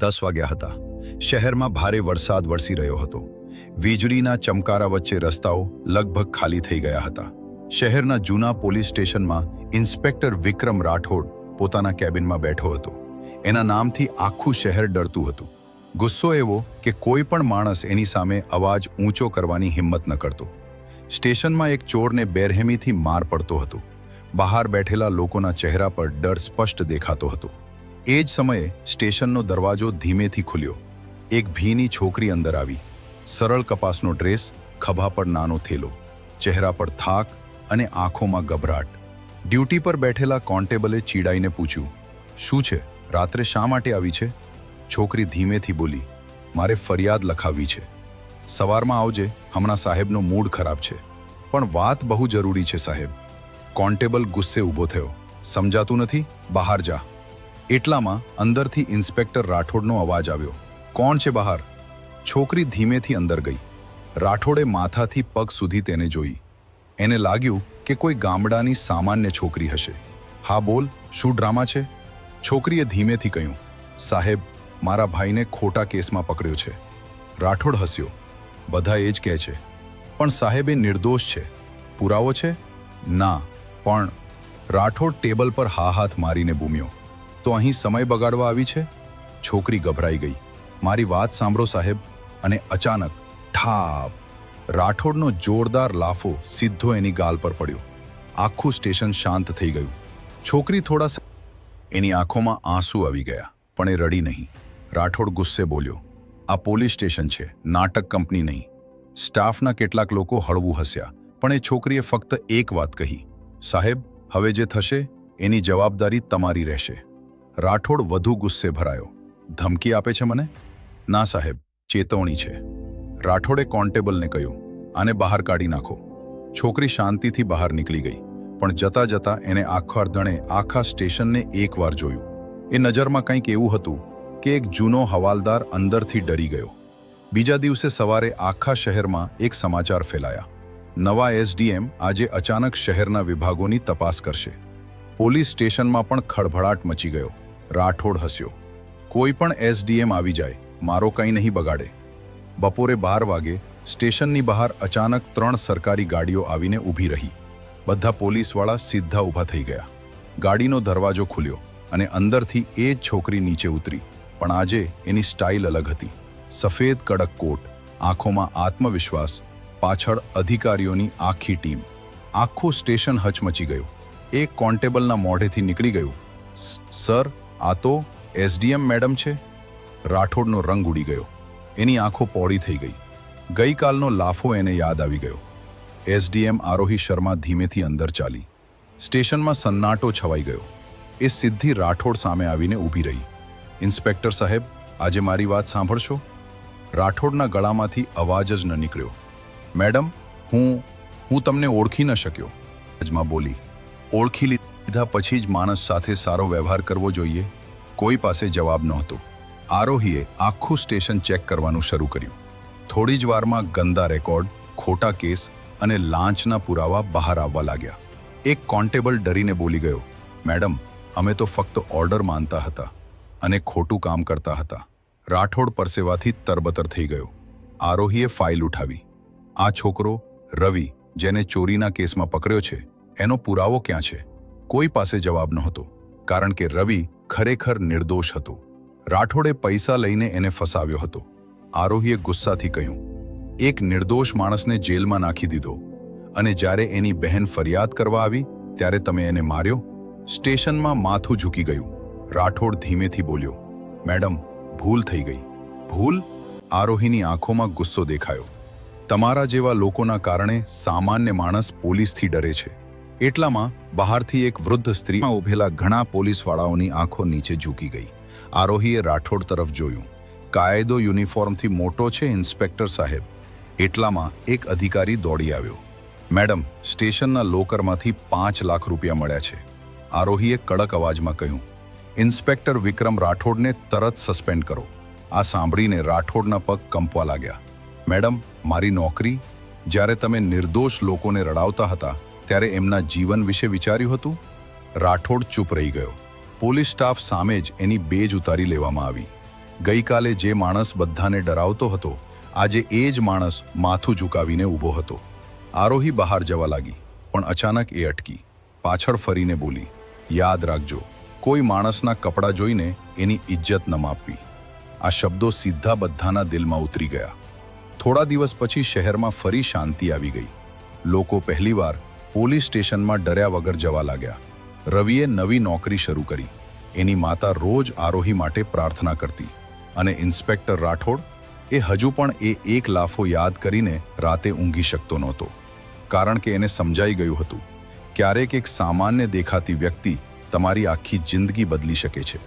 10 વાગ્યા હતા. શહેરમાં ભારે વરસાદ વરસી રહ્યો હતો. વીજળીના ચમકારા વચ્ચે રસ્તાઓ લગભગ ખાલી થઈ ગયા હતા. શહેરના જૂના પોલીસ સ્ટેશનમાં ઇન્સ્પેક્ટર વિક્રમ રાઠોડ પોતાના કેબિનમાં બેઠો હતો. એના નામથી આખું શહેર ડરતું હતું. ગુસ્સો એવો કે કોઈ પણ માણસ એની સામે અવાજ ઊંચો કરવાની હિંમત ન કરતો. સ્ટેશનમાં એક ચોરને બેરહેમીથી માર પડતો હતો. બહાર બેઠેલા લોકોના ચહેરા પર ડર સ્પષ્ટ દેખાતો હતો. એ જ સમયે સ્ટેશનનો દરવાજો ધીમેથી ખુલ્યો. એક ભીની છોકરી અંદર આવી. સરળ કપાસનો ડ્રેસ, ખભા પર નાનો થેલો, ચહેરા પર થાક અને આંખોમાં ગભરાટ. ડ્યુટી પર બેઠેલા કોન્સ્ટેબલે ચીડાઈને પૂછ્યું, શું છે, રાત્રે શા માટે આવી છે? છોકરી ધીમેથી બોલી, મારે ફરિયાદ લખાવવી છે. સવારમાં આવજે, હમણાં સાહેબનો મૂડ ખરાબ છે. પણ વાત બહુ જરૂરી છે સાહેબ. કોન્સ્ટેબલ ગુસ્સે ઊભો થયો. સમજાતું નથી, બહાર જા. એટલામાં અંદરથી ઇન્સ્પેક્ટર રાઠોડનો અવાજ આવ્યો, કોણ છે બહાર? છોકરી ધીમેથી અંદર ગઈ. રાઠોડે માથાથી પગ સુધી તેને જોઈ. એને લાગ્યું કે કોઈ ગામડાની સામાન્ય છોકરી હશે. હા બોલ, શું ડ્રામા છે? છોકરીએ ધીમેથી કહ્યું, સાહેબ, મારા ભાઈને ખોટા કેસમાં પકડ્યો છે. રાઠોડ હસ્યો. બધા એ જ કહે છે. પણ સાહેબ, એ નિર્દોષ છે. પુરાવો છે? ના, પણ રાઠોડ ટેબલ પર હા હાથ મારીને બૂમ્યો, તો અહીં સમય બગાડવા આવી છે? છોકરી ગભરાઈ ગઈ. મારી વાત સાંભળો સાહેબ. અને અચાનક ઠાપ! રાઠોડનો જોરદાર લાફો સીધો એની ગાલ પર પડ્યો. આખું સ્ટેશન શાંત થઈ ગયું. છોકરી એની આંખોમાં આંસુ આવી ગયા, પણ એ રડી નહીં. રાઠોડ ગુસ્સે બોલ્યો, આ પોલીસ સ્ટેશન છે, નાટક કંપની નહીં. સ્ટાફના કેટલાક લોકો હળવું હસ્યા, પણ એ છોકરીએ ફક્ત એક વાત કહી, સાહેબ, હવે જે થશે એની જવાબદારી તમારી રહેશે. રાઠોડ વધુ ગુસ્સે ભરાયો. ધમકી આપે છે મને? ના સાહેબ, ચેતવણી છે. રાઠોડે કોન્સ્ટેબલને કહ્યું, આને બહાર કાઢી નાખો. છોકરી શાંતિથી બહાર નીકળી ગઈ, પણ જતા જતા એને આખા સ્ટેશનને એકવાર જોયું. એ નજરમાં કંઈક એવું હતું કે એક જૂનો હવાલદાર અંદરથી ડરી ગયો. બીજા દિવસે સવારે આખા શહેરમાં એક સમાચાર ફેલાયા, નવા એસડીએમ આજે અચાનક શહેરના વિભાગોની તપાસ કરશે. પોલીસ સ્ટેશનમાં પણ ખળભળાટ મચી ગયો. રાઠોડ હસ્યો, કોઈ પણ એસડીએમ આવી જાય, મારો કંઈ નહીં બગાડે. બપોરે 12 વાગે સ્ટેશનની બહાર અચાનક 3 સરકારી ગાડીઓ આવીને ઊભી રહી. બધા પોલીસવાળા સીધા ઊભા થઈ ગયા. ગાડીનો દરવાજો ખુલ્યો અને અંદરથી એ જ છોકરી નીચે ઉતરી. પણ આજે એની સ્ટાઇલ અલગ હતી. સફેદ કડક કોટ, આંખોમાં આત્મવિશ્વાસ, પાછળ અધિકારીઓની આખી ટીમ. આખું સ્ટેશન હચમચી ગયું. એક કોન્સ્ટેબલના મોઢેથી નીકળી ગયું, સર, આ તો એસડીએમ મેડમ છે. રાઠોડનો રંગ ઉડી ગયો. એની આંખો પહોળી થઈ ગઈ. ગઈકાલનો લાફો એને યાદ આવી ગયો. એસડીએમ આરોહી શર્મા ધીમેથી અંદર ચાલી. સ્ટેશનમાં સન્નાટો છવાઈ ગયો. એ સીધી રાઠોડ સામે આવીને ઊભી રહી. ઇન્સ્પેક્ટર સાહેબ, આજે મારી વાત સાંભળશો? રાઠોડના ગળામાંથી અવાજ જ ન નીકળ્યો. મેડમ, હું તમને ઓળખી ન શક્યો. અજમા બોલી, ઓળખી લીધા પછી જ માણસ સાથે સારો વ્યવહાર કરવો જોઈએ. કોઈ પાસે જવાબ નહોતો. આરોહીએ આખું સ્ટેશન ચેક કરવાનું શરૂ કર્યું. થોડી જ વારમાં ગંદા રેકોર્ડ, ખોટા કેસ અને લાંચના પુરાવા બહાર આવવા લાગ્યા. એક કોન્સ્ટેબલ ડરીને બોલી ગયો, મેડમ, અમે તો ફક્ત ઓર્ડર માનતા હતા અને ખોટું કામ કરતા હતા. રાઠોડ પરસેવાથી તરબતર થઈ ગયો. આરોહીએ ફાઇલ ઉઠાવી. આ છોકરો રવિ, જેને ચોરીના કેસમાં પકડ્યો છે, એનો પુરાવો ક્યાં છે? કોઈ પાસે જવાબ નહોતો, કારણ કે રવિ ખરેખર નિર્દોષ હતો. રાઠોડે પૈસા લઈને એને ફસાવ્યો હતો. આરોહીએ ગુસ્સાથી કહ્યું, એક નિર્દોષ માણસને જેલમાં નાખી દીધો, અને જ્યારે એની બહેન ફરિયાદ કરવા આવી ત્યારે તમે એને માર્યો. સ્ટેશનમાં માથું ઝૂકી ગયું. રાઠોડ ધીમેથી બોલ્યો, મેડમ, ભૂલ થઈ ગઈ. ભૂલ? આરોહીની આંખોમાં ગુસ્સો દેખાયો. તમારા જેવા લોકોના કારણે સામાન્ય માણસ પોલીસથી ડરે છે. એટલામાં બહારથી એક વૃદ્ધ સ્ત્રીમાં ઊભેલા ઘણા પોલીસવાળાઓની આંખો નીચે ઝૂકી ગઈ. આરોહીએ રાઠોડ તરફ જોયું. કાયદો યુનિફોર્મથી મોટો છે, ઇન્સ્પેક્ટર સાહેબ. એટલામાં એક અધિકારી દોડી આવ્યો. મેડમ, સ્ટેશનના લોકરમાંથી 5 લાખ રૂપિયા મળ્યા છે. આરોહીએ કડક અવાજમાં કહ્યું. ઇન્સ્પેક્ટર વિક્રમ રાઠોડને તરત સસ્પેન્ડ કરો. આ સાંભળીને રાઠોડના પગ કંપવા લાગ્યા. મેડમ, મારી નોકરી? જ્યારે તમે નિર્દોષ લોકોને રડાવતા હતા ત્યારે એમના જીવન વિશે વિચાર્યું હતું? રાઠોડ ચૂપ રહી ગયો. પોલીસ સ્ટાફ સામે જ એની બેજ ઉતારી લેવામાં આવી. ગઈકાલે જે માણસ બધાને ડરાવતો હતો, આજે એ જ માણસ માથું ઝુકાવીને ઊભો હતો. આરોહી બહાર જવા લાગી, પણ અચાનક એ અટકી. પાછળ ફરીને બોલી, યાદ રાખજો, કોઈ માણસના કપડાં જોઈને એની ઇજ્જત ન માપવી. આ શબ્દો સીધા બધાના દિલમાં ઉતરી ગયા. થોડા દિવસ પછી શહેરમાં ફરી શાંતિ આવી ગઈ. લોકો પહેલીવાર પોલીસ સ્ટેશનમાં ડર્યા વગર જવા લાગ્યા. રવિએ નવી નોકરી શરૂ કરી. એની માતા રોજ આરોહી માટે પ્રાર્થના કરતી. અને ઇન્સ્પેક્ટર રાઠોડ, એ હજુ પણ એ એક લાફો યાદ કરીને રાતે ઊંઘી શકતો નહોતો. કારણ કે એને સમજાઈ ગયું હતું, ક્યારેક એક સામાન્ય દેખાતી વ્યક્તિ તમારી આખી જિંદગી બદલી શકે છે.